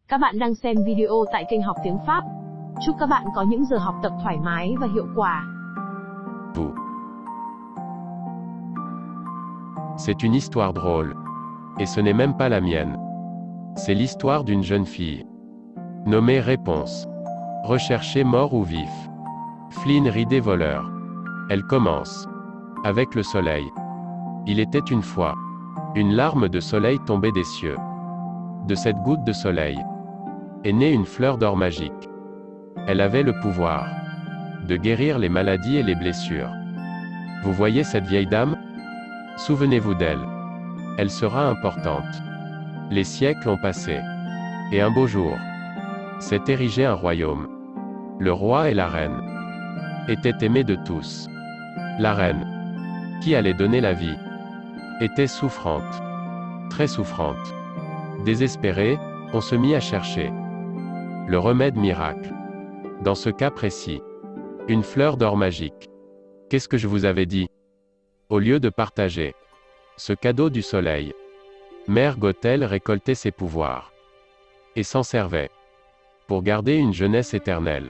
Các bạn đang xem video tại kênh Học Tiếng Pháp. Chúc các bạn có những giờ học tập thoải mái và hiệu quả. C'est une histoire drôle. Et ce n'est même pas la mienne. C'est l'histoire d'une jeune fille. Nommée Réponse. Recherchée mort ou vif. Flynn ridé voleur. Elle commence. Avec le soleil. Il était une fois. Une larme de soleil tombait des cieux. De cette goutte de soleil est née une fleur d'or magique. Elle avait le pouvoir de guérir les maladies et les blessures. Vous voyez cette vieille dame? Souvenez-vous d'elle. Elle sera importante. Les siècles ont passé. Et un beau jour, s'est érigé un royaume. Le roi et la reine étaient aimés de tous. La reine, qui allait donner la vie, était souffrante. Très souffrante. Désespérée, on se mit à chercher le remède miracle. Dans ce cas précis, une fleur d'or magique. Qu'est-ce que je vous avais dit? Au lieu de partager ce cadeau du soleil, Mère Gothel récoltait ses pouvoirs et s'en servait pour garder une jeunesse éternelle.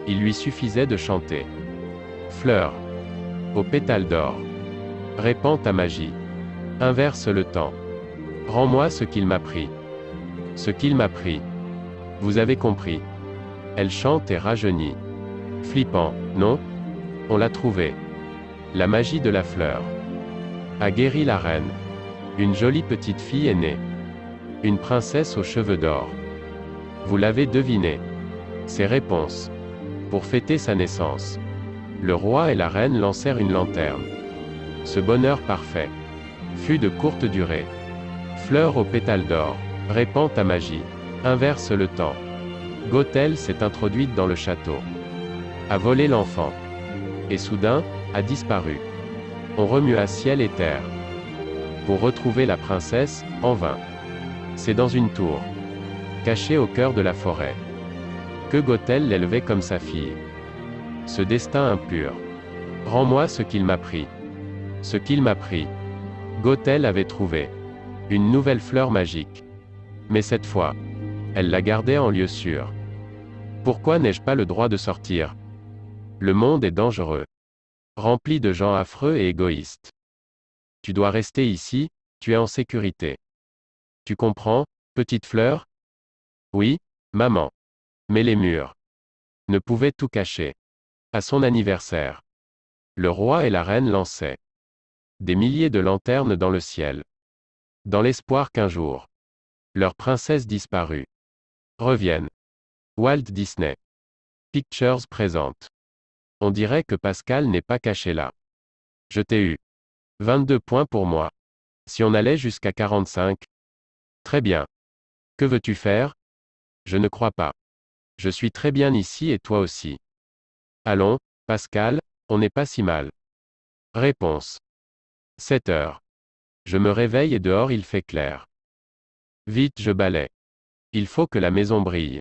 Il lui suffisait de chanter. Fleur, aux pétales d'or, répand ta magie. Inverse le temps. Rends-moi ce qu'il m'a pris. Ce qu'il m'a pris. Vous avez compris. Elle chante et rajeunit. Flippant, non? On l'a trouvé. La magie de la fleur a guéri la reine. Une jolie petite fille est née. Une princesse aux cheveux d'or. Vous l'avez deviné. Ses réponses. Pour fêter sa naissance, le roi et la reine lancèrent une lanterne. Ce bonheur parfait fut de courte durée. Fleur aux pétales d'or, répand ta magie. Inverse le temps. Gothel s'est introduite dans le château. A volé l'enfant. Et soudain, a disparu. On remua ciel et terre pour retrouver la princesse, en vain. C'est dans une tour, cachée au cœur de la forêt, que Gothel l'élevait comme sa fille. Ce destin impur. Rends-moi ce qu'il m'a pris. Ce qu'il m'a pris. Gothel avait trouvé une nouvelle fleur magique. Mais cette fois, elle la gardait en lieu sûr. Pourquoi n'ai-je pas le droit de sortir? Le monde est dangereux. Rempli de gens affreux et égoïstes. Tu dois rester ici, tu es en sécurité. Tu comprends, petite fleur? Oui, maman. Mais les murs ne pouvaient tout cacher. À son anniversaire, le roi et la reine lançaient des milliers de lanternes dans le ciel, dans l'espoir qu'un jour, leur princesse disparue revienne. Walt Disney Pictures présente. On dirait que Pascal n'est pas caché là. Je t'ai eu. 22 points pour moi. Si on allait jusqu'à 45. Très bien. Que veux-tu faire? Je ne crois pas. Je suis très bien ici et toi aussi. Allons, Pascal, on n'est pas si mal. Réponse. 7 heures. Je me réveille et dehors il fait clair. Vite je balaie. Il faut que la maison brille.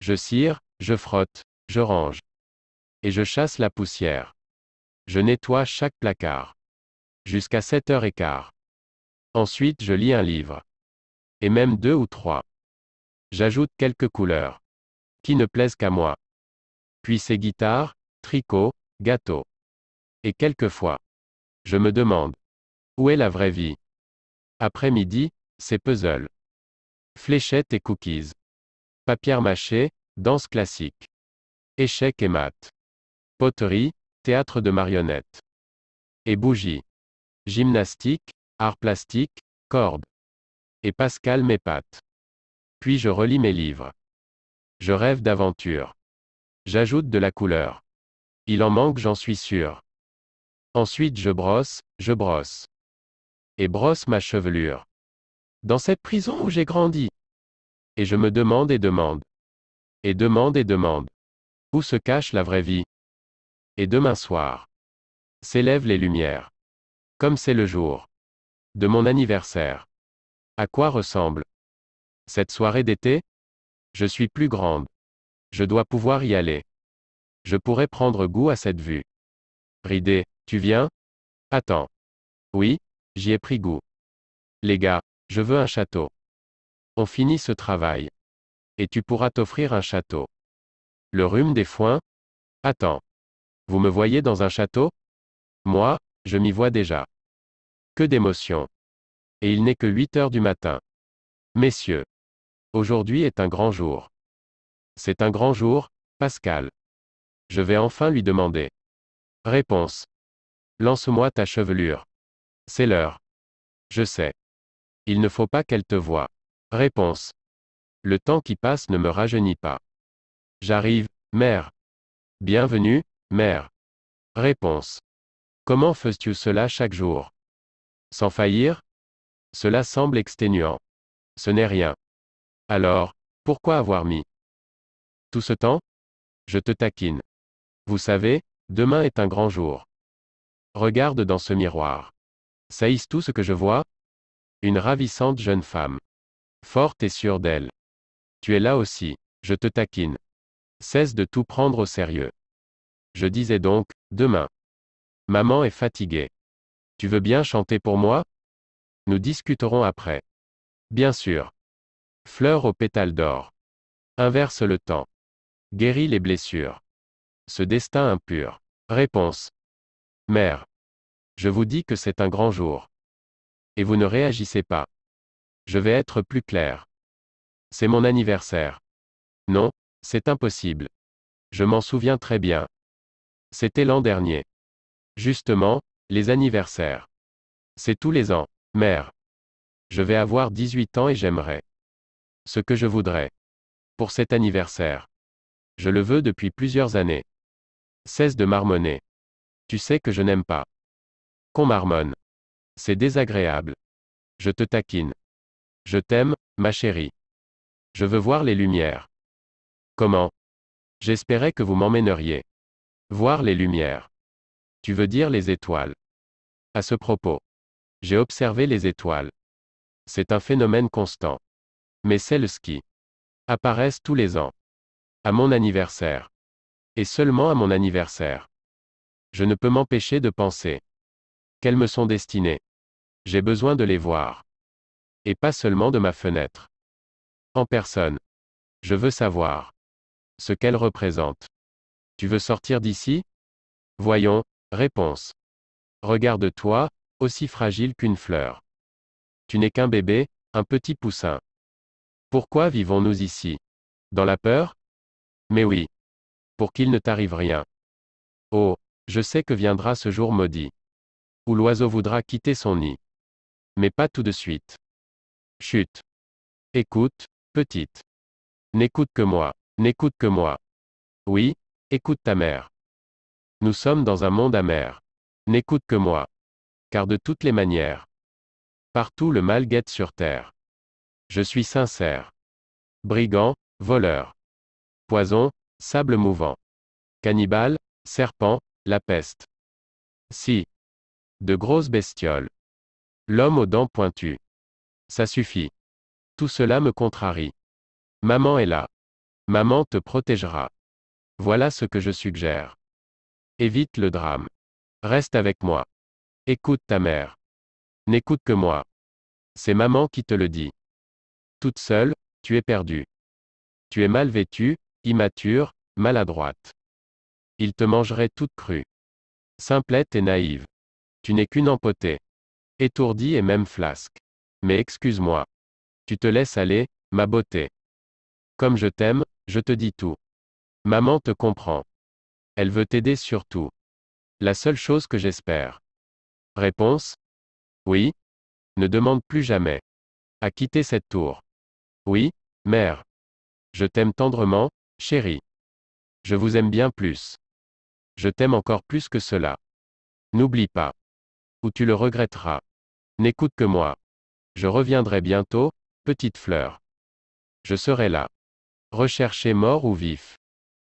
Je cire, je frotte, je range. Et je chasse la poussière. Je nettoie chaque placard. Jusqu'à 7h15. Ensuite je lis un livre. Et même 2 ou 3. J'ajoute quelques couleurs qui ne plaisent qu'à moi. Puis c'est guitare, tricot, gâteau. Et quelquefois, je me demande, où est la vraie vie? Après-midi, c'est puzzle. Fléchettes et cookies. Papier mâché, danse classique. Échecs et maths. Poterie, théâtre de marionnettes. Et bougies. Gymnastique, art plastique, corde. Et Pascal m'épate. Puis je relis mes livres. Je rêve d'aventure. J'ajoute de la couleur. Il en manque, j'en suis sûr. Ensuite je brosse. Et brosse ma chevelure. Dans cette prison où j'ai grandi. Et je me demande et demande. Et demande et demande. Où se cache la vraie vie? Et demain soir, s'élèvent les lumières. Comme c'est le jour de mon anniversaire. À quoi ressemble cette soirée d'été? Je suis plus grande. Je dois pouvoir y aller. Je pourrais prendre goût à cette vue. Ridé, tu viens? Attends. Oui, j'y ai pris goût. Les gars, je veux un château. On finit ce travail. Et tu pourras t'offrir un château. Le rhume des foins? Attends. Vous me voyez dans un château? Moi, je m'y vois déjà. Que d'émotion. Et il n'est que 8 heures du matin. Messieurs. Aujourd'hui est un grand jour. C'est un grand jour, Pascal. Je vais enfin lui demander. Réponse. Lance-moi ta chevelure. C'est l'heure. Je sais. Il ne faut pas qu'elle te voie. Réponse. Le temps qui passe ne me rajeunit pas. J'arrive, mère. Bienvenue, mère. Réponse. Comment fais-tu cela chaque jour? Sans faillir? Cela semble exténuant. Ce n'est rien. Alors, pourquoi avoir mis tout ce temps? Je te taquine. Vous savez, demain est un grand jour. Regarde dans ce miroir. Saïs tout ce que je vois? Une ravissante jeune femme. Forte et sûre d'elle. Tu es là aussi, je te taquine. Cesse de tout prendre au sérieux. Je disais donc, demain. Maman est fatiguée. Tu veux bien chanter pour moi? Nous discuterons après. Bien sûr. Fleur aux pétales d'or. Inverse le temps. Guéris les blessures. Ce destin impur. Réponse. Mère. Je vous dis que c'est un grand jour. Et vous ne réagissez pas. Je vais être plus clair. C'est mon anniversaire. Non, c'est impossible. Je m'en souviens très bien. C'était l'an dernier. Justement, les anniversaires. C'est tous les ans, mère. Je vais avoir 18 ans et j'aimerais. Ce que je voudrais. Pour cet anniversaire. Je le veux depuis plusieurs années. Cesse de marmonner. Tu sais que je n'aime pas. Qu'on marmonne. C'est désagréable. Je te taquine. Je t'aime, ma chérie. Je veux voir les lumières. Comment? J'espérais que vous m'emmèneriez. Voir les lumières. Tu veux dire les étoiles. À ce propos. J'ai observé les étoiles. C'est un phénomène constant. Mais celles qui apparaissent tous les ans. À mon anniversaire. Et seulement à mon anniversaire. Je ne peux m'empêcher de penser qu'elles me sont destinées. J'ai besoin de les voir. Et pas seulement de ma fenêtre. En personne. Je veux savoir ce qu'elles représentent. Tu veux sortir d'ici? Voyons, réponse. Regarde-toi, aussi fragile qu'une fleur. Tu n'es qu'un bébé, un petit poussin. Pourquoi vivons-nous ici? Dans la peur? Mais oui. Pour qu'il ne t'arrive rien. Oh, je sais que viendra ce jour maudit. Où l'oiseau voudra quitter son nid. Mais pas tout de suite. Chut. Écoute, petite. N'écoute que moi. N'écoute que moi. Oui, écoute ta mère. Nous sommes dans un monde amer. N'écoute que moi. Car de toutes les manières. Partout le mal guette sur terre. Je suis sincère. Brigand, voleur. Poison, sable mouvant. Cannibale, serpent, la peste. Si. De grosses bestioles. L'homme aux dents pointues. Ça suffit. Tout cela me contrarie. Maman est là. Maman te protégera. Voilà ce que je suggère. Évite le drame. Reste avec moi. Écoute ta mère. N'écoute que moi. C'est maman qui te le dit. Toute seule, tu es perdue. Tu es mal vêtue, immature, maladroite. Il te mangerait toute crue. Simplette et naïve. Tu n'es qu'une empotée. Étourdie et même flasque. Mais excuse-moi. Tu te laisses aller, ma beauté. Comme je t'aime, je te dis tout. Maman te comprend. Elle veut t'aider surtout. La seule chose que j'espère. Réponse? Oui. Ne demande plus jamais. À quitter cette tour. Oui, mère. Je t'aime tendrement, chérie. Je vous aime bien plus. Je t'aime encore plus que cela. N'oublie pas. Ou tu le regretteras. N'écoute que moi. Je reviendrai bientôt, petite fleur. Je serai là. Recherché mort ou vif.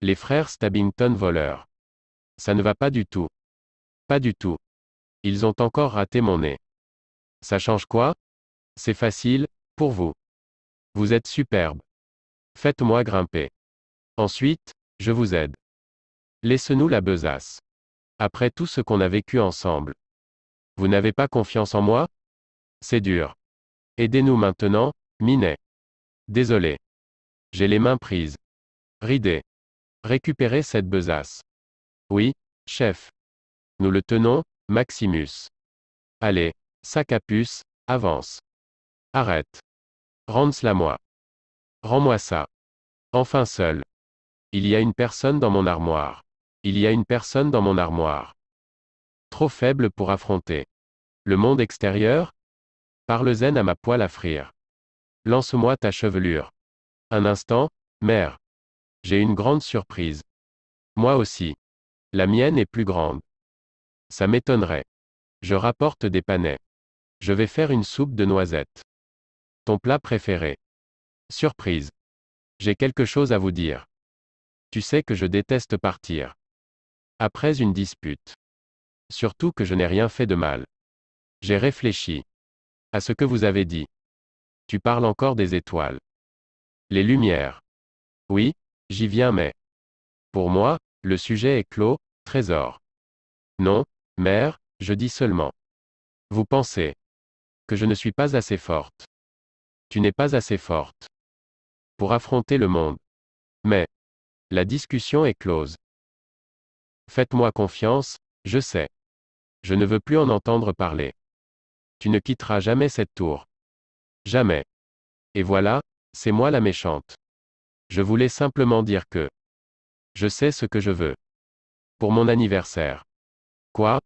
Les frères Stabbington voleurs. Ça ne va pas du tout. Pas du tout. Ils ont encore raté mon nez. Ça change quoi? C'est facile, pour vous. Vous êtes superbe. Faites-moi grimper. Ensuite, je vous aide. Laisse-nous la besace. Après tout ce qu'on a vécu ensemble. Vous n'avez pas confiance en moi? C'est dur. Aidez-nous maintenant, Minet. Désolé. J'ai les mains prises. Ridez. Récupérez cette besace. Oui, chef. Nous le tenons, Maximus. Allez, sac à puce, avance. Arrête. Rends-la-moi. Rends-moi ça. Enfin seul. Il y a une personne dans mon armoire. Il y a une personne dans mon armoire. Trop faible pour affronter le monde extérieur? Parle-en à ma poêle à frire. Lance-moi ta chevelure. Un instant, mère. J'ai une grande surprise. Moi aussi. La mienne est plus grande. Ça m'étonnerait. Je rapporte des panais. Je vais faire une soupe de noisettes. Ton plat préféré. Surprise. J'ai quelque chose à vous dire. Tu sais que je déteste partir. Après une dispute. Surtout que je n'ai rien fait de mal. J'ai réfléchi à ce que vous avez dit. Tu parles encore des étoiles. Les lumières. Oui, j'y viens mais. Pour moi, le sujet est clos, trésor. Non, mère, je dis seulement. Vous pensez que je ne suis pas assez forte. Tu n'es pas assez forte pour affronter le monde. Mais la discussion est close. Faites-moi confiance, je sais. Je ne veux plus en entendre parler. Tu ne quitteras jamais cette tour. Jamais. Et voilà, c'est moi la méchante. Je voulais simplement dire que je sais ce que je veux. Pour mon anniversaire. Quoi?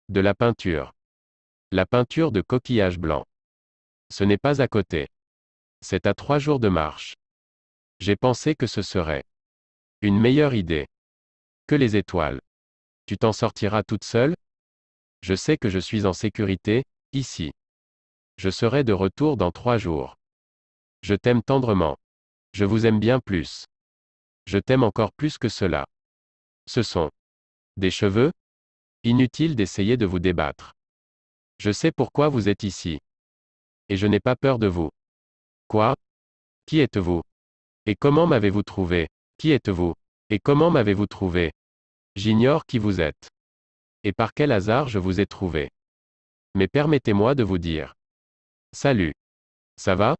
De la peinture. La peinture de coquillage blanc. Ce n'est pas à côté. C'est à 3 jours de marche. J'ai pensé que ce serait une meilleure idée que les étoiles. Tu t'en sortiras toute seule? Je sais que je suis en sécurité, ici. Je serai de retour dans 3 jours. Je t'aime tendrement. Je vous aime bien plus. Je t'aime encore plus que cela. Ce sont des cheveux? Inutile d'essayer de vous débattre. Je sais pourquoi vous êtes ici. Et je n'ai pas peur de vous. Quoi? Qui êtes-vous? Et comment m'avez-vous trouvé? Qui êtes-vous? Et comment m'avez-vous trouvé? J'ignore qui vous êtes. Et par quel hasard je vous ai trouvé. Mais permettez-moi de vous dire. Salut. Ça va?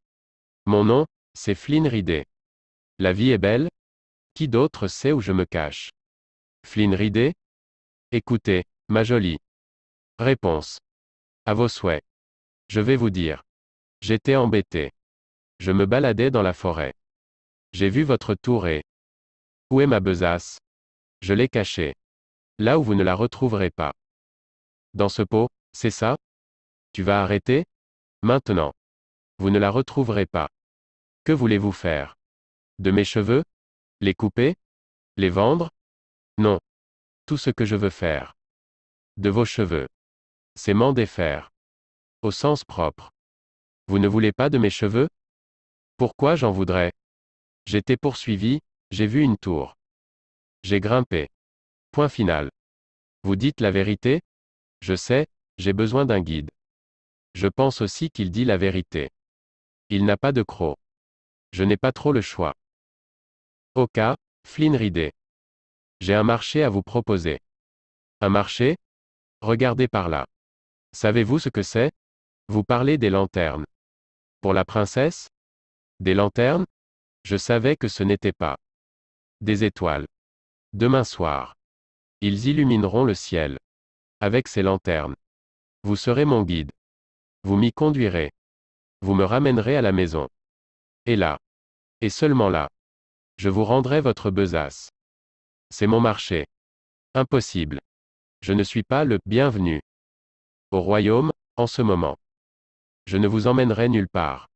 Mon nom, c'est Flynn Ridley. La vie est belle? Qui d'autre sait où je me cache? Flynn Ridley? Écoutez, ma jolie. Réponse. À vos souhaits. Je vais vous dire. J'étais embêté. Je me baladais dans la forêt. J'ai vu votre tour et... Où est ma besace? Je l'ai cachée. Là où vous ne la retrouverez pas. Dans ce pot, c'est ça? Tu vas arrêter? Maintenant. Vous ne la retrouverez pas. Que voulez-vous faire? De mes cheveux? Les couper? Les vendre? Non. Tout ce que je veux faire. De vos cheveux. C'est m'en défaire. Au sens propre. Vous ne voulez pas de mes cheveux? Pourquoi j'en voudrais? J'étais poursuivi, j'ai vu une tour. J'ai grimpé. Point final. Vous dites la vérité? Je sais, j'ai besoin d'un guide. Je pense aussi qu'il dit la vérité. Il n'a pas de croc. Je n'ai pas trop le choix. Oka, Flynn Ridley. J'ai un marché à vous proposer. Un marché? Regardez par là. Savez-vous ce que c'est? Vous parlez des lanternes. Pour la princesse? Des lanternes? Je savais que ce n'était pas des étoiles. Demain soir. Ils illumineront le ciel. Avec ces lanternes. Vous serez mon guide. Vous m'y conduirez. Vous me ramènerez à la maison. Et là. Et seulement là. Je vous rendrai votre besace. C'est mon marché. Impossible. Je ne suis pas le bienvenu au royaume, en ce moment. Je ne vous emmènerai nulle part.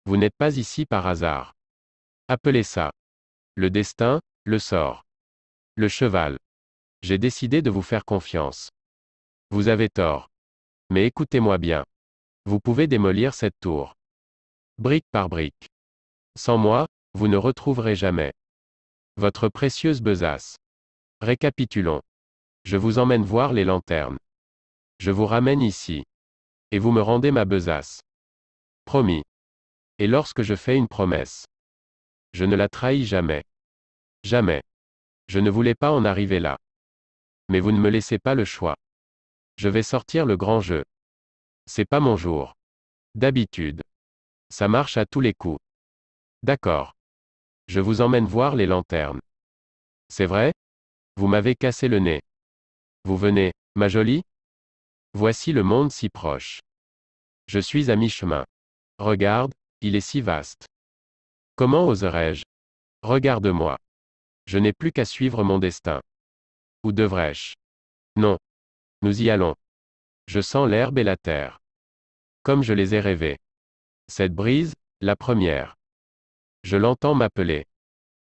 Vous n'êtes pas ici par hasard. Appelez ça le destin, le sort. Le cheval. J'ai décidé de vous faire confiance. Vous avez tort. Mais écoutez-moi bien. Vous pouvez démolir cette tour. Brique par brique. Sans moi, vous ne retrouverez jamais votre précieuse besace. Récapitulons. Je vous emmène voir les lanternes. Je vous ramène ici. Et vous me rendez ma besace. Promis. Et lorsque je fais une promesse, je ne la trahis jamais. Jamais. Je ne voulais pas en arriver là. Mais vous ne me laissez pas le choix. Je vais sortir le grand jeu. C'est pas mon jour. D'habitude. Ça marche à tous les coups. D'accord. Je vous emmène voir les lanternes. C'est vrai? Vous m'avez cassé le nez. Vous venez, ma jolie? Voici le monde si proche. Je suis à mi-chemin. Regarde, il est si vaste. Comment oserais-je? Regarde-moi. Je n'ai plus qu'à suivre mon destin. Ou devrais-je? Non. Nous y allons. Je sens l'herbe et la terre. Comme je les ai rêvés. Cette brise, la première. Je l'entends m'appeler.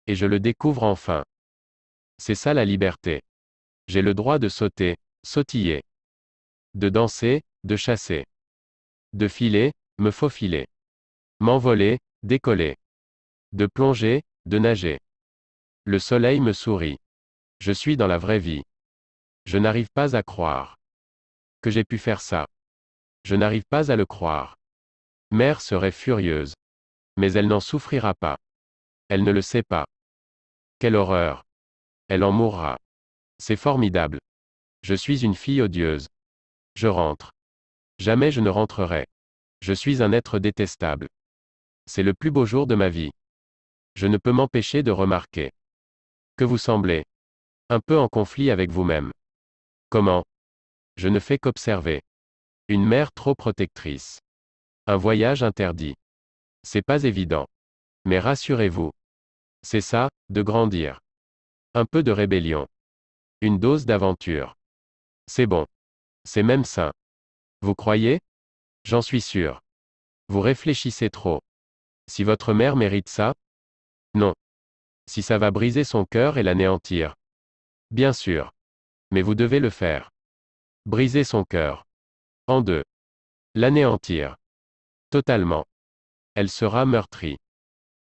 Et je le découvre enfin. C'est ça la liberté. J'ai le droit de sauter, sautiller. De danser, de chasser. De filer, me faufiler. M'envoler, décoller. De plonger, de nager. Le soleil me sourit. Je suis dans la vraie vie. Je n'arrive pas à croire que j'ai pu faire ça. Je n'arrive pas à le croire. Mère serait furieuse. Mais elle n'en souffrira pas. Elle ne le sait pas. Quelle horreur. Elle en mourra. C'est formidable. Je suis une fille odieuse. Je rentre. Jamais je ne rentrerai. Je suis un être détestable. C'est le plus beau jour de ma vie. Je ne peux m'empêcher de remarquer que vous semblez un peu en conflit avec vous-même. Comment? Je ne fais qu'observer. Une mère trop protectrice. Un voyage interdit. C'est pas évident. Mais rassurez-vous. C'est ça, de grandir. Un peu de rébellion. Une dose d'aventure. C'est bon. C'est même sain. Vous croyez? J'en suis sûr. Vous réfléchissez trop. Si votre mère mérite ça? Non. Si ça va briser son cœur et l'anéantir? Bien sûr. Mais vous devez le faire. Briser son cœur. En deux. L'anéantir. Totalement. Elle sera meurtrie.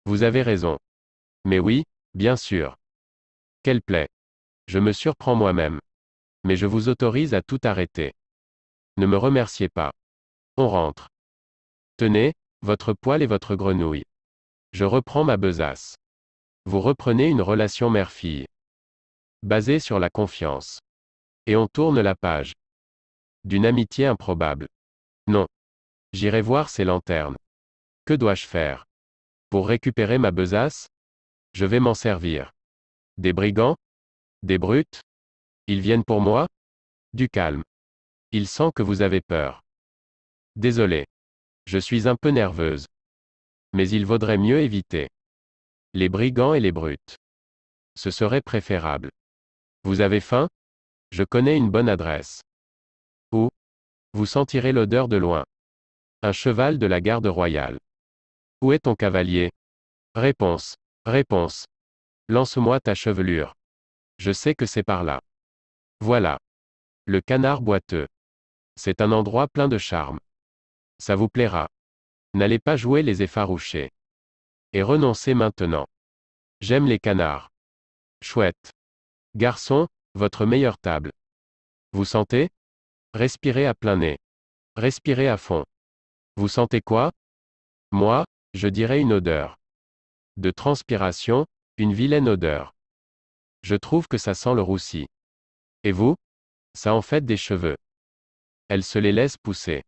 Vous avez raison. Mais oui, bien sûr. Quelle plaie. Je me surprends moi-même. Mais je vous autorise à tout arrêter. Ne me remerciez pas. On rentre. Tenez, votre poêle et votre grenouille. Je reprends ma besace. Vous reprenez une relation mère-fille. Basée sur la confiance. Et on tourne la page. D'une amitié improbable. Non. J'irai voir ces lanternes. Que dois-je faire? Pour récupérer ma besace? Je vais m'en servir. Des brigands? Des brutes? Ils viennent pour moi? Du calme. Il sent que vous avez peur. Désolé. Je suis un peu nerveuse. Mais il vaudrait mieux éviter. Les brigands et les brutes. Ce serait préférable. Vous avez faim? Je connais une bonne adresse. Où? Vous sentirez l'odeur de loin. Un cheval de la garde royale. Où est ton cavalier? Réponse. Réponse. Lance-moi ta chevelure. Je sais que c'est par là. Voilà. Le canard boiteux. C'est un endroit plein de charme. Ça vous plaira. N'allez pas jouer les effarouchés. Et renoncez maintenant. J'aime les canards. Chouette. Garçon, votre meilleure table. Vous sentez? Respirez à plein nez. Respirez à fond. Vous sentez quoi? Moi, je dirais une odeur. De transpiration, une vilaine odeur. Je trouve que ça sent le roussi. Et vous? Ça en fait des cheveux. Elle se les laisse pousser.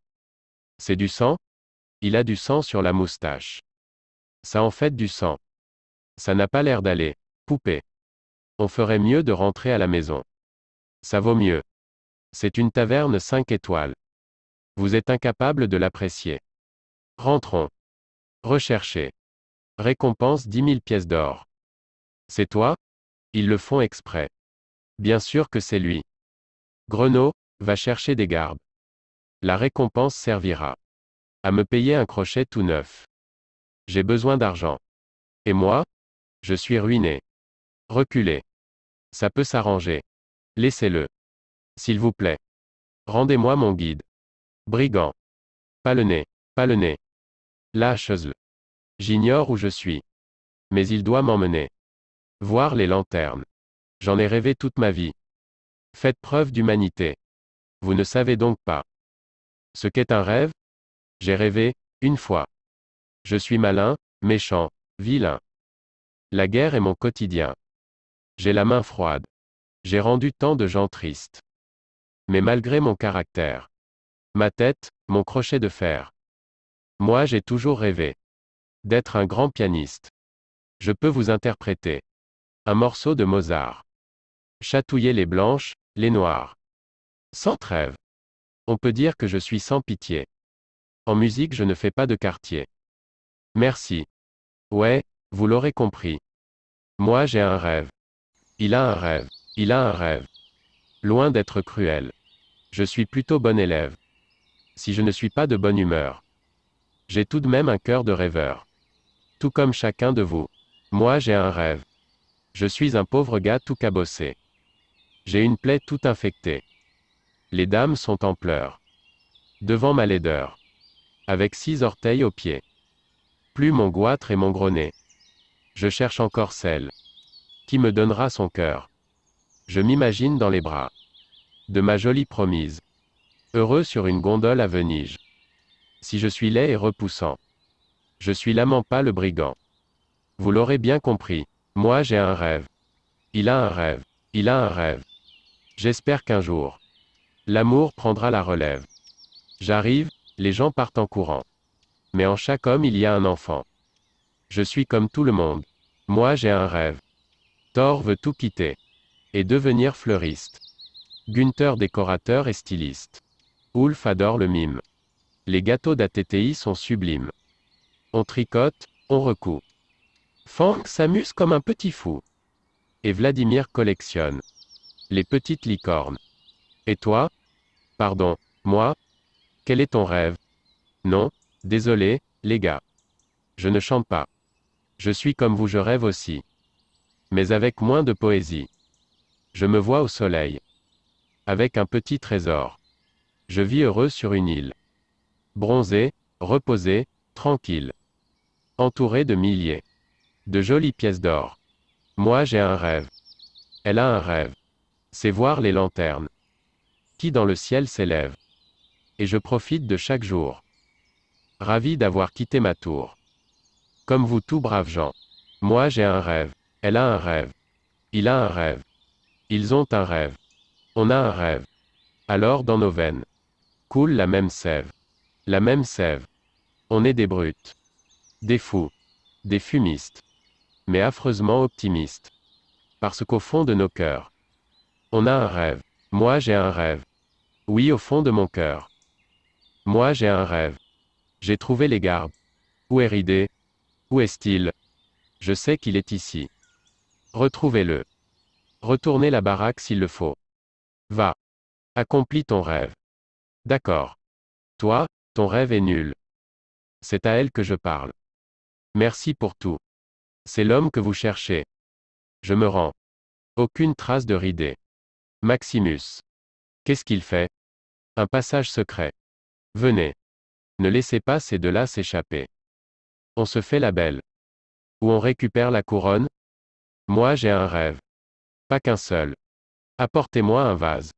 C'est du sang? Il a du sang sur la moustache. Ça en fait du sang. Ça n'a pas l'air d'aller. Poupée. On ferait mieux de rentrer à la maison. Ça vaut mieux. C'est une taverne 5 étoiles. Vous êtes incapable de l'apprécier. Rentrons. Recherchez. Récompense 10 000 pièces d'or. C'est toi? Ils le font exprès. Bien sûr que c'est lui. Grenaud, va chercher des gardes. La récompense servira à me payer un crochet tout neuf. J'ai besoin d'argent. Et moi? Je suis ruiné. Reculez. Ça peut s'arranger. Laissez-le. S'il vous plaît. Rendez-moi mon guide. Brigand. Pas le nez. Pas le nez. Lâche-le. J'ignore où je suis. Mais il doit m'emmener. Voir les lanternes. J'en ai rêvé toute ma vie. Faites preuve d'humanité. Vous ne savez donc pas ce qu'est un rêve? J'ai rêvé, une fois. Je suis malin, méchant, vilain. La guerre est mon quotidien. J'ai la main froide. J'ai rendu tant de gens tristes. Mais malgré mon caractère, ma tête, mon crochet de fer. Moi j'ai toujours rêvé d'être un grand pianiste. Je peux vous interpréter. Un morceau de Mozart. Chatouiller les blanches, les noires. Sans trêve. On peut dire que je suis sans pitié. En musique, je ne fais pas de quartier. Merci. Ouais, vous l'aurez compris. Moi j'ai un rêve. Il a un rêve. Il a un rêve. Loin d'être cruel. Je suis plutôt bon élève. Si je ne suis pas de bonne humeur. J'ai tout de même un cœur de rêveur. Tout comme chacun de vous. Moi j'ai un rêve. Je suis un pauvre gars tout cabossé. J'ai une plaie tout infectée. Les dames sont en pleurs. Devant ma laideur. Avec 6 orteils aux pieds. Plus mon goitre et mon gros nez. Je cherche encore celle. Qui me donnera son cœur. Je m'imagine dans les bras. De ma jolie promise. Heureux sur une gondole à Venise. Si je suis laid et repoussant. Je suis l'amant pas le brigand. Vous l'aurez bien compris. Moi j'ai un rêve. Il a un rêve. Il a un rêve. J'espère qu'un jour. L'amour prendra la relève. J'arrive, les gens partent en courant. Mais en chaque homme il y a un enfant. Je suis comme tout le monde. Moi j'ai un rêve. Thor veut tout quitter. Et devenir fleuriste. Günther décorateur et styliste. Ulf adore le mime. Les gâteaux d'ATTI sont sublimes. On tricote, on recoud. Franck s'amuse comme un petit fou. Et Vladimir collectionne. Les petites licornes. Et toi? Pardon, moi? Quel est ton rêve? Non, désolé, les gars. Je ne chante pas. Je suis comme vous, je rêve aussi. Mais avec moins de poésie. Je me vois au soleil. Avec un petit trésor. Je vis heureux sur une île. Bronzé, reposé, tranquille. Entouré de milliers. De jolies pièces d'or. Moi j'ai un rêve. Elle a un rêve. C'est voir les lanternes. Qui dans le ciel s'élèvent. Et je profite de chaque jour. Ravi d'avoir quitté ma tour. Comme vous tout braves gens. Moi j'ai un rêve. Elle a un rêve. Il a un rêve. Ils ont un rêve. On a un rêve. Alors dans nos veines. Coule la même sève. La même sève. On est des brutes. Des fous. Des fumistes. Mais affreusement optimistes. Parce qu'au fond de nos cœurs. On a un rêve. Moi j'ai un rêve. Oui au fond de mon cœur. Moi j'ai un rêve. J'ai trouvé les gardes. Où est Ridé? Où est-il? Je sais qu'il est ici. Retrouvez-le. Retournez la baraque s'il le faut. Va. Accomplis ton rêve. D'accord. Toi, ton rêve est nul. C'est à elle que je parle. Merci pour tout. C'est l'homme que vous cherchez. Je me rends. Aucune trace de Ridé. Maximus. Qu'est-ce qu'il fait? Un passage secret. Venez. Ne laissez pas ces deux-là s'échapper. On se fait la belle. Ou on récupère la couronne? Moi j'ai un rêve. Pas qu'un seul. Apportez-moi un vase.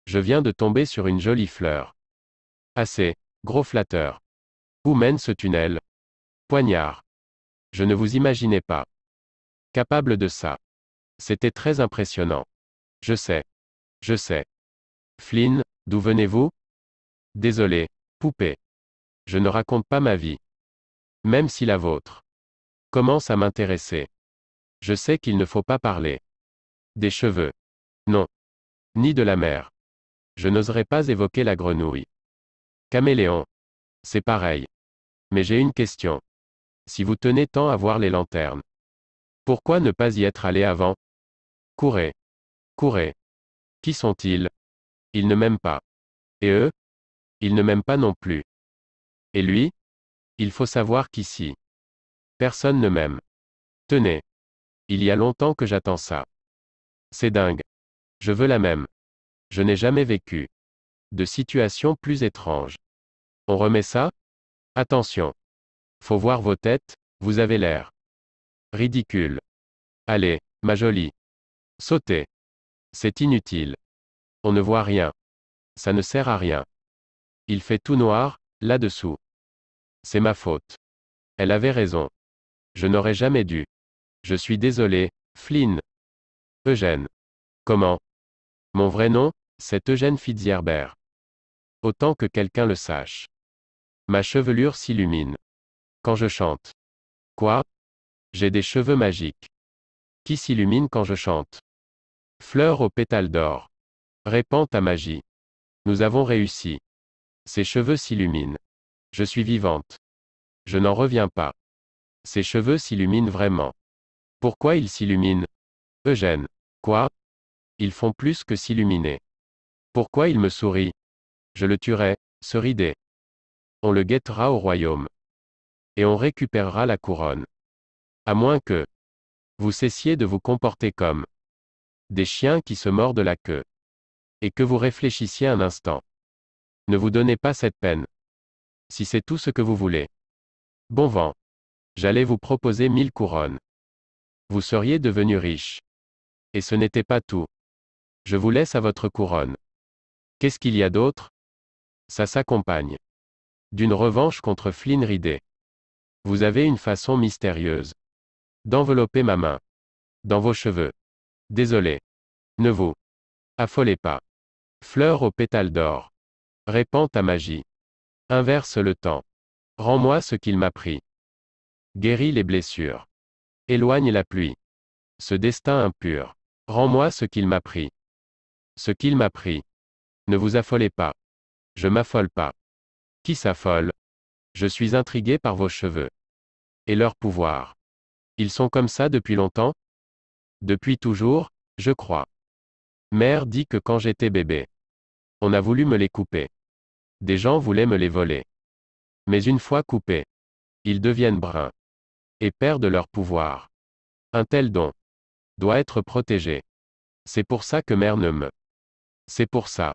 Je viens de tomber sur une jolie fleur. Assez. Gros flatteur. Où mène ce tunnel? Poignard. Je ne vous imaginais pas. Capable de ça. C'était très impressionnant. Je sais. Je sais. Flynn, d'où venez-vous? Désolé, poupée. Je ne raconte pas ma vie. Même si la vôtre commence à m'intéresser. Je sais qu'il ne faut pas parler. Des cheveux. Non. Ni de la mer. Je n'oserais pas évoquer la grenouille. Caméléon. C'est pareil. Mais j'ai une question. Si vous tenez tant à voir les lanternes, pourquoi ne pas y être allé avant? Courez. Courez. Qui sont-ils? Ils ne m'aiment pas. Et eux? Ils ne m'aiment pas non plus. Et lui? Il faut savoir qu'ici, personne ne m'aime. Tenez. Il y a longtemps que j'attends ça. C'est dingue. Je veux la même. Je n'ai jamais vécu de situation plus étrange. On remet ça? Attention. Faut voir vos têtes, vous avez l'air ridicule. Allez, ma jolie. Sautez. C'est inutile. On ne voit rien. Ça ne sert à rien. Il fait tout noir, là-dessous. C'est ma faute. Elle avait raison. Je n'aurais jamais dû. Je suis désolé, Flynn. Eugène. Comment? Mon vrai nom, c'est Eugène Fitzherbert. Autant que quelqu'un le sache. Ma chevelure s'illumine. Quand je chante. Quoi? J'ai des cheveux magiques. Qui s'illumine quand je chante? Fleur aux pétales d'or. Répand ta magie. Nous avons réussi. Ses cheveux s'illuminent. Je suis vivante. Je n'en reviens pas. Ses cheveux s'illuminent vraiment. Pourquoi ils s'illuminent? Eugène. Quoi? Ils font plus que s'illuminer. Pourquoi il me sourit? Je le tuerai, ce ridé. On le guettera au royaume. Et on récupérera la couronne. À moins que vous cessiez de vous comporter comme des chiens qui se mordent la queue. Et que vous réfléchissiez un instant. Ne vous donnez pas cette peine. Si c'est tout ce que vous voulez. Bon vent. J'allais vous proposer 1000 couronnes. Vous seriez devenu riche. Et ce n'était pas tout. Je vous laisse à votre couronne. Qu'est-ce qu'il y a d'autre? Ça s'accompagne d'une revanche contre Flynn Ridet. Vous avez une façon mystérieuse d'envelopper ma main dans vos cheveux. Désolé. Ne vous affolez pas. Fleur aux pétales d'or. Répand ta magie. Inverse le temps. Rends-moi ce qu'il m'a pris. Guéris les blessures. Éloigne la pluie. Ce destin impur. Rends-moi ce qu'il m'a pris. Ce qu'il m'a pris. Ne vous affolez pas. Je m'affole pas. Qui s'affole? Je suis intrigué par vos cheveux. Et leur pouvoir. Ils sont comme ça depuis longtemps? Depuis toujours, je crois. Mère dit que quand j'étais bébé, on a voulu me les couper. Des gens voulaient me les voler. Mais une fois coupés, ils deviennent bruns. Et perdent leur pouvoir. Un tel don doit être protégé. C'est pour ça que mère ne me. C'est pour ça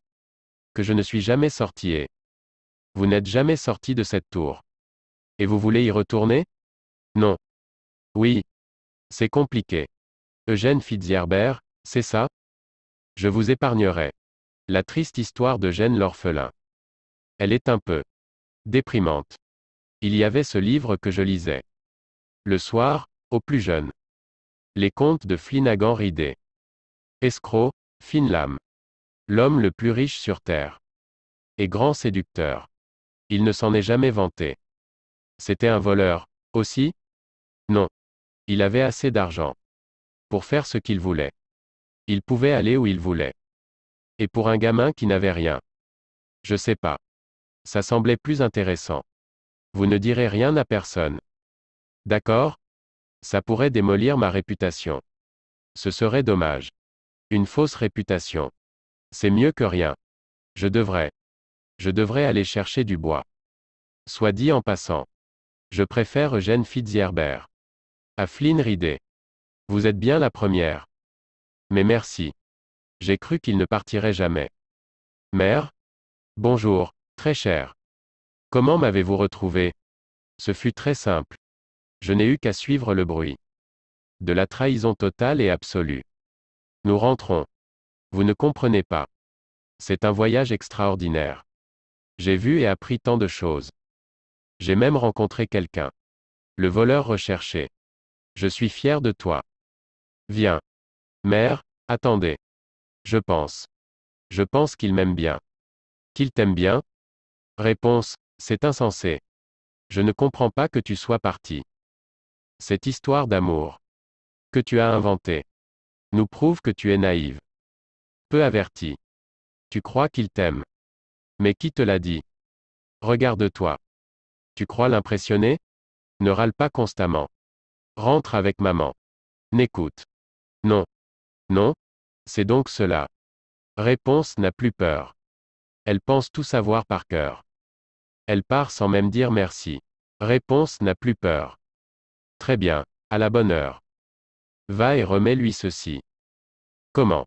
que je ne suis jamais sorti et. Vous n'êtes jamais sorti de cette tour. Et vous voulez y retourner? Non. Oui. C'est compliqué. Eugène Fitzherbert, c'est ça? Je vous épargnerai la triste histoire d'Eugène l'orphelin. Elle est un peu déprimante. Il y avait ce livre que je lisais le soir, aux plus jeunes. Les contes de Flanagan Ridet. Escroc, fine lame. L'homme le plus riche sur terre. Et grand séducteur. Il ne s'en est jamais vanté. C'était un voleur, aussi? Non. Il avait assez d'argent pour faire ce qu'il voulait. Il pouvait aller où il voulait. Et pour un gamin qui n'avait rien. Je sais pas. Ça semblait plus intéressant. Vous ne direz rien à personne. D'accord? Ça pourrait démolir ma réputation. Ce serait dommage. Une fausse réputation. C'est mieux que rien. Je devrais aller chercher du bois. Soit dit en passant. Je préfère Eugène Fitzherbert à Flynn Ridet. Vous êtes bien la première. Mais merci. J'ai cru qu'il ne partirait jamais. Mère? Bonjour, très cher. Comment m'avez-vous retrouvé? Ce fut très simple. Je n'ai eu qu'à suivre le bruit de la trahison totale et absolue. Nous rentrons. Vous ne comprenez pas. C'est un voyage extraordinaire. J'ai vu et appris tant de choses. J'ai même rencontré quelqu'un. Le voleur recherché. Je suis fier de toi. Viens. Mère, attendez. Je pense. Je pense qu'il m'aime bien. Qu'il t'aime bien? Réponse, c'est insensé. Je ne comprends pas que tu sois parti. Cette histoire d'amour que tu as inventée nous prouve que tu es naïve. Peu avertie. Tu crois qu'il t'aime. Mais qui te l'a dit? Regarde-toi. Tu crois l'impressionner? Ne râle pas constamment. Rentre avec maman. N'écoute. Non. Non? C'est donc cela. Réponse n'a plus peur. Elle pense tout savoir par cœur. Elle part sans même dire merci. Réponse n'a plus peur. Très bien, à la bonne heure. Va et remets-lui ceci. Comment?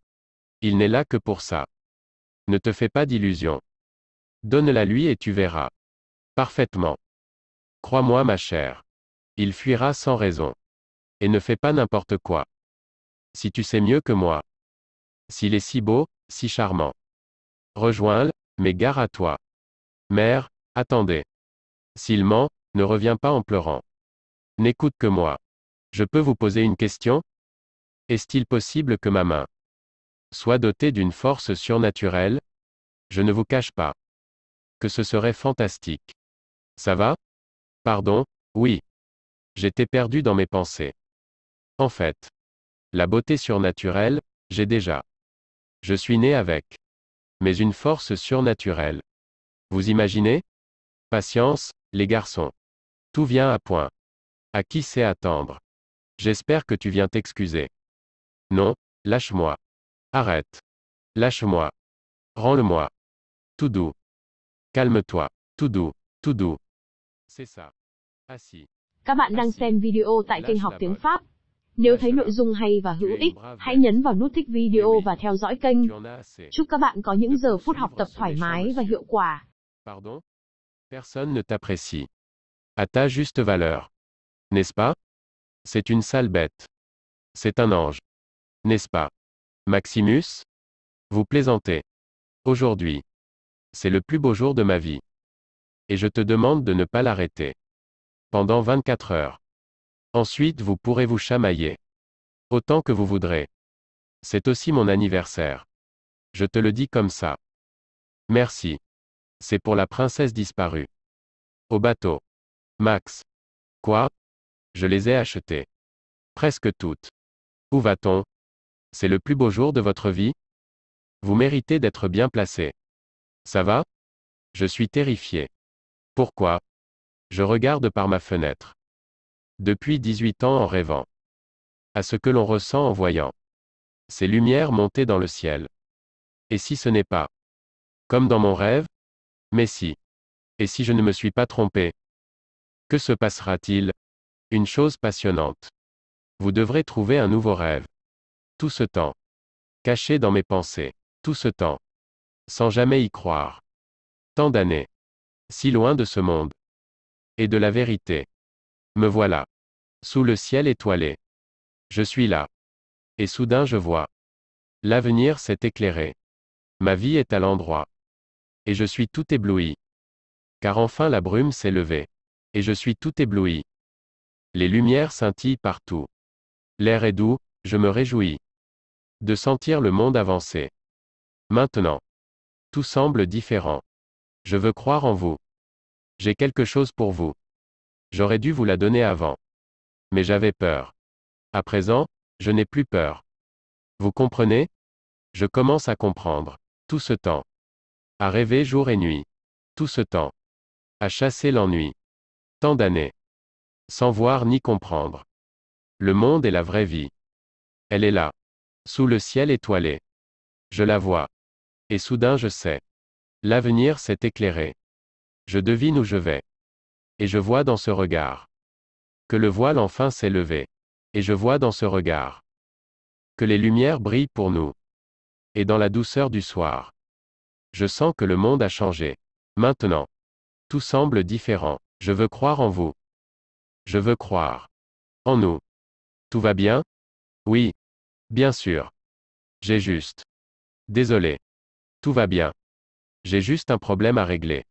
Il n'est là que pour ça. Ne te fais pas d'illusions. Donne-la lui et tu verras. Parfaitement. Crois-moi ma chère. Il fuira sans raison. Et ne fais pas n'importe quoi. Si tu sais mieux que moi. S'il est si beau, si charmant. Rejoins-le, mais gare à toi. Mère, attendez. S'il ment, ne reviens pas en pleurant. N'écoute que moi. Je peux vous poser une question? Est-il possible que ma main soit dotée d'une force surnaturelle? Je ne vous cache pas que ce serait fantastique. Ça va? Pardon? Oui. J'étais perdu dans mes pensées. En fait, la beauté surnaturelle, j'ai déjà. Je suis né avec. Mais une force surnaturelle. Vous imaginez? Patience, les garçons. Tout vient à point. À qui sait attendre? J'espère que tu viens t'excuser. Non, lâche-moi. Arrête. Lâche-moi. Rends-le-moi. Tout doux. Calme-toi. Tout doux. Tout doux. C'est ça. Assis. Các bạn đang xem video tại kênh Học Tiếng Pháp. Nếu thấy nội dung hay và hữu ích, hãy nhấn vào nút thích video và theo dõi kênh. Chúc các bạn có những giờ phút học tập thoải mái và hiệu quả. Pardon? Personne ne t'apprécie. À ta juste valeur. N'est-ce pas? C'est une sale bête. C'est un ange. N'est-ce pas? Maximus? Vous plaisantez. Aujourd'hui. C'est le plus beau jour de ma vie. Et je te demande de ne pas l'arrêter. Pendant 24 heures. Ensuite vous pourrez vous chamailler. Autant que vous voudrez. C'est aussi mon anniversaire. Je te le dis comme ça. Merci. C'est pour la princesse disparue. Au bateau. Max. Quoi? Je les ai achetées. Presque toutes. Où va-t-on? C'est le plus beau jour de votre vie? Vous méritez d'être bien placé. Ça va? Je suis terrifié. Pourquoi? Je regarde par ma fenêtre. Depuis 18 ans en rêvant. À ce que l'on ressent en voyant. Ces lumières monter dans le ciel. Et si ce n'est pas? Comme dans mon rêve? Mais si. Et si je ne me suis pas trompé? Que se passera-t-il? Une chose passionnante. Vous devrez trouver un nouveau rêve. Tout ce temps. Caché dans mes pensées. Tout ce temps. Sans jamais y croire. Tant d'années. Si loin de ce monde. Et de la vérité. Me voilà. Sous le ciel étoilé. Je suis là. Et soudain je vois. L'avenir s'est éclairé. Ma vie est à l'endroit. Et je suis tout ébloui. Car enfin la brume s'est levée. Et je suis tout ébloui. Les lumières scintillent partout. L'air est doux, je me réjouis. De sentir le monde avancer. Maintenant. Tout semble différent. Je veux croire en vous. J'ai quelque chose pour vous. J'aurais dû vous la donner avant. Mais j'avais peur. À présent, je n'ai plus peur. Vous comprenez? Je commence à comprendre. Tout ce temps. À rêver jour et nuit. Tout ce temps. À chasser l'ennui. Tant d'années. Sans voir ni comprendre. Le monde est la vraie vie. Elle est là. Sous le ciel étoilé. Je la vois. Et soudain je sais. L'avenir s'est éclairé. Je devine où je vais. Et je vois dans ce regard. Que le voile enfin s'est levé. Et je vois dans ce regard. Que les lumières brillent pour nous. Et dans la douceur du soir. Je sens que le monde a changé. Maintenant. Tout semble différent. Je veux croire en vous. Je veux croire. En nous. Tout va bien? Oui. Bien sûr. J'ai juste. Désolé. Tout va bien. J'ai juste un problème à régler.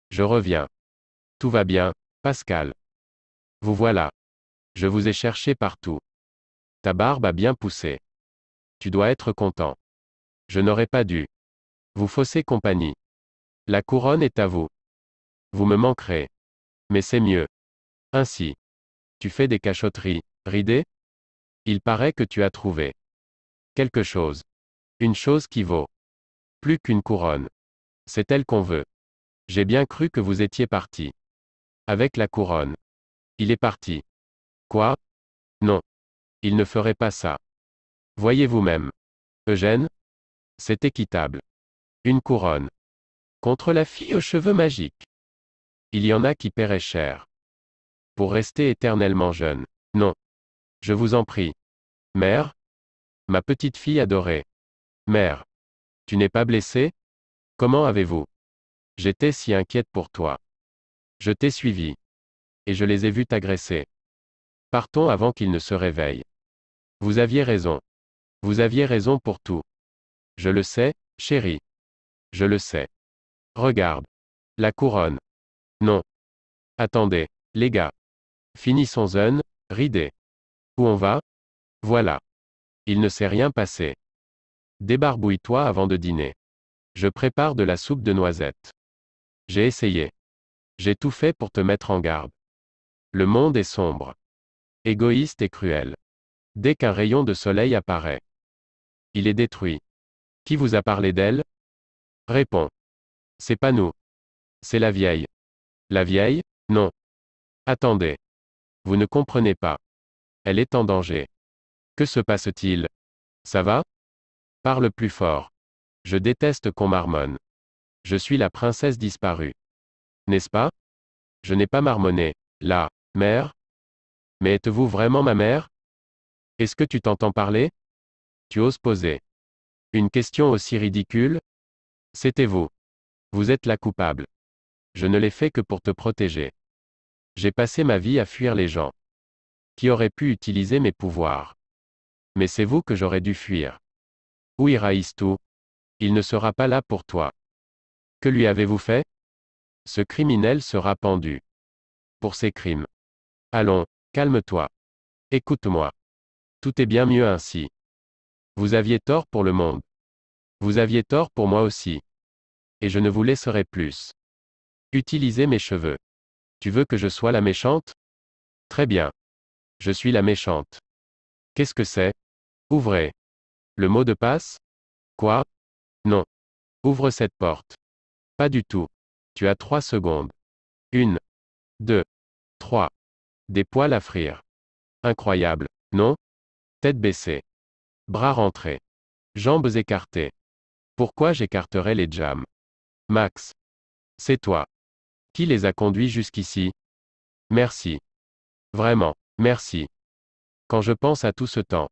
Je reviens. Tout va bien, Pascal. Vous voilà. Je vous ai cherché partout. Ta barbe a bien poussé. Tu dois être content. Je n'aurais pas dû vous fausser compagnie. La couronne est à vous. Vous me manquerez. Mais c'est mieux. Ainsi. Tu fais des cachotteries, ridées? Il paraît que tu as trouvé quelque chose. Une chose qui vaut plus qu'une couronne. C'est elle qu'on veut. J'ai bien cru que vous étiez parti. Avec la couronne. Il est parti. Quoi? Non. Il ne ferait pas ça. Voyez vous-même. Eugène? C'est équitable. Une couronne. Contre la fille aux cheveux magiques. Il y en a qui paieraient cher. Pour rester éternellement jeune. Non. Je vous en prie. Mère? Ma petite fille adorée. Mère. Tu n'es pas blessée? Comment avez-vous? J'étais si inquiète pour toi. Je t'ai suivi. Et je les ai vus t'agresser. Partons avant qu'ils ne se réveillent. Vous aviez raison. Vous aviez raison pour tout. Je le sais, chérie. Je le sais. Regarde. La couronne. Non. Attendez, les gars. Finissons-en, ridés. Où on va? Voilà. Il ne s'est rien passé. Débarbouille-toi avant de dîner. Je prépare de la soupe de noisettes. J'ai essayé. J'ai tout fait pour te mettre en garde. Le monde est sombre. Égoïste et cruel. Dès qu'un rayon de soleil apparaît. Il est détruit. Qui vous a parlé d'elle? Réponds. C'est pas nous. C'est la vieille. La vieille? Non. Attendez. Vous ne comprenez pas. Elle est en danger. Que se passe-t-il? Ça va? Parle plus fort. Je déteste qu'on marmonne. Je suis la princesse disparue. N'est-ce pas? Je n'ai pas marmonné. La mère? Mais êtes-vous vraiment ma mère? Est-ce que tu t'entends parler? Tu oses poser une question aussi ridicule? C'était vous. Vous êtes la coupable. Je ne l'ai fait que pour te protéger. J'ai passé ma vie à fuir les gens qui auraient pu utiliser mes pouvoirs. Mais c'est vous que j'aurais dû fuir. Où ira Istou? Il ne sera pas là pour toi. Que lui avez-vous fait? Ce criminel sera pendu. Pour ses crimes. Allons, calme-toi. Écoute-moi. Tout est bien mieux ainsi. Vous aviez tort pour le monde. Vous aviez tort pour moi aussi. Et je ne vous laisserai plus utiliser mes cheveux. Tu veux que je sois la méchante? Très bien. Je suis la méchante. Qu'est-ce que c'est? Ouvrez. Le mot de passe? Quoi? Non. Ouvre cette porte. Pas du tout. Tu as 3 secondes. 1, 2, 3. Des poils à frire. Incroyable, non? Tête baissée. Bras rentrés. Jambes écartées. Pourquoi j'écarterais les jambes? Max. C'est toi. Qui les a conduits jusqu'ici? Merci. Vraiment, merci. Quand je pense à tout ce temps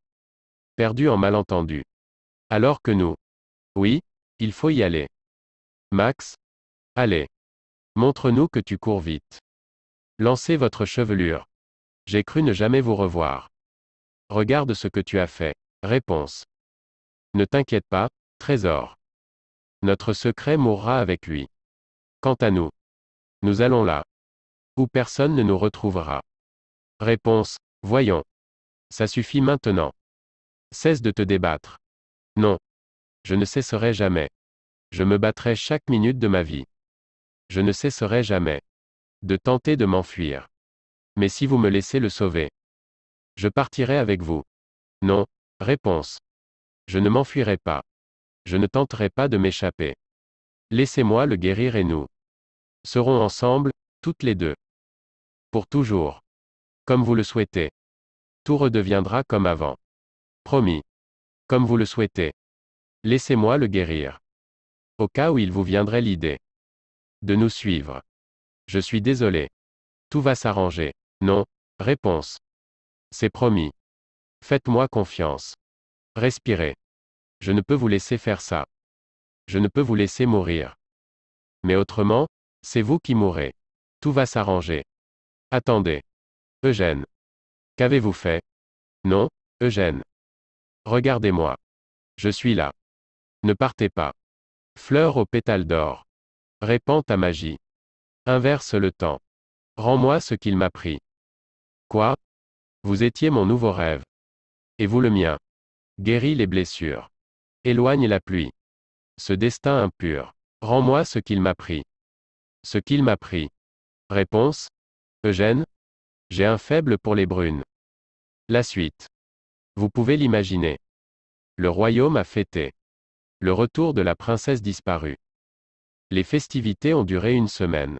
perdu en malentendus. Alors que nous. Oui, il faut y aller. Max? Allez. Montre-nous que tu cours vite. Lancez votre chevelure. J'ai cru ne jamais vous revoir. Regarde ce que tu as fait. Réponse. Ne t'inquiète pas, trésor. Notre secret mourra avec lui. Quant à nous, nous allons là où personne ne nous retrouvera. Réponse. Voyons. Ça suffit maintenant. Cesse de te débattre. Non. Je ne cesserai jamais. Je me battrai chaque minute de ma vie. Je ne cesserai jamais de tenter de m'enfuir. Mais si vous me laissez le sauver, je partirai avec vous. Non. Réponse. Je ne m'enfuirai pas. Je ne tenterai pas de m'échapper. Laissez-moi le guérir et nous serons ensemble, toutes les deux. Pour toujours. Comme vous le souhaitez. Tout redeviendra comme avant. Promis. Comme vous le souhaitez. Laissez-moi le guérir. Au cas où il vous viendrait l'idée de nous suivre. Je suis désolé. Tout va s'arranger. Non. Réponse. C'est promis. Faites-moi confiance. Respirez. Je ne peux vous laisser faire ça. Je ne peux vous laisser mourir. Mais autrement, c'est vous qui mourrez. Tout va s'arranger. Attendez. Eugène. Qu'avez-vous fait? Non, Eugène. Regardez-moi. Je suis là. Ne partez pas. Fleur aux pétales d'or. Répands ta magie. Inverse le temps. Rends-moi ce qu'il m'a pris. Quoi? Vous étiez mon nouveau rêve. Et vous le mien. Guéris les blessures. Éloigne la pluie. Ce destin impur. Rends-moi ce qu'il m'a pris. Ce qu'il m'a pris. Réponse? Eugène? J'ai un faible pour les brunes. La suite. Vous pouvez l'imaginer. Le royaume a fêté le retour de la princesse disparue. Les festivités ont duré 1 semaine.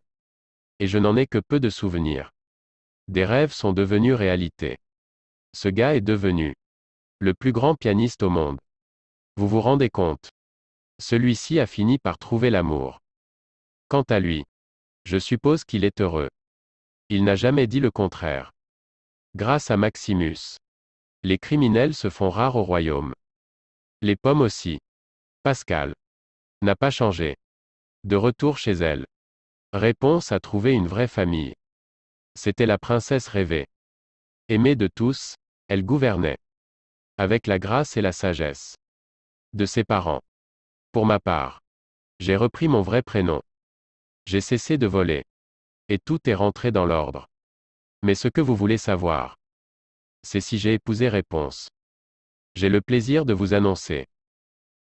Et je n'en ai que peu de souvenirs. Des rêves sont devenus réalité. Ce gars est devenu le plus grand pianiste au monde. Vous vous rendez compte? Celui-ci a fini par trouver l'amour. Quant à lui, je suppose qu'il est heureux. Il n'a jamais dit le contraire. Grâce à Maximus, les criminels se font rares au royaume. Les pommes aussi. Pascal n'a pas changé. De retour chez elle. Réponse à trouver une vraie famille. C'était la princesse rêvée. Aimée de tous, elle gouvernait. Avec la grâce et la sagesse de ses parents. Pour ma part, j'ai repris mon vrai prénom. J'ai cessé de voler. Et tout est rentré dans l'ordre. Mais ce que vous voulez savoir, c'est si j'ai épousé Réponse. J'ai le plaisir de vous annoncer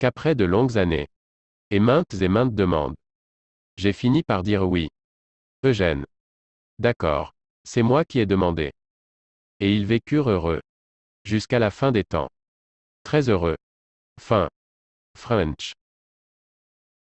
qu'après de longues années, et maintes demandes, j'ai fini par dire oui. Eugène. D'accord. C'est moi qui ai demandé. Et ils vécurent heureux. Jusqu'à la fin des temps. Très heureux. Fin. French.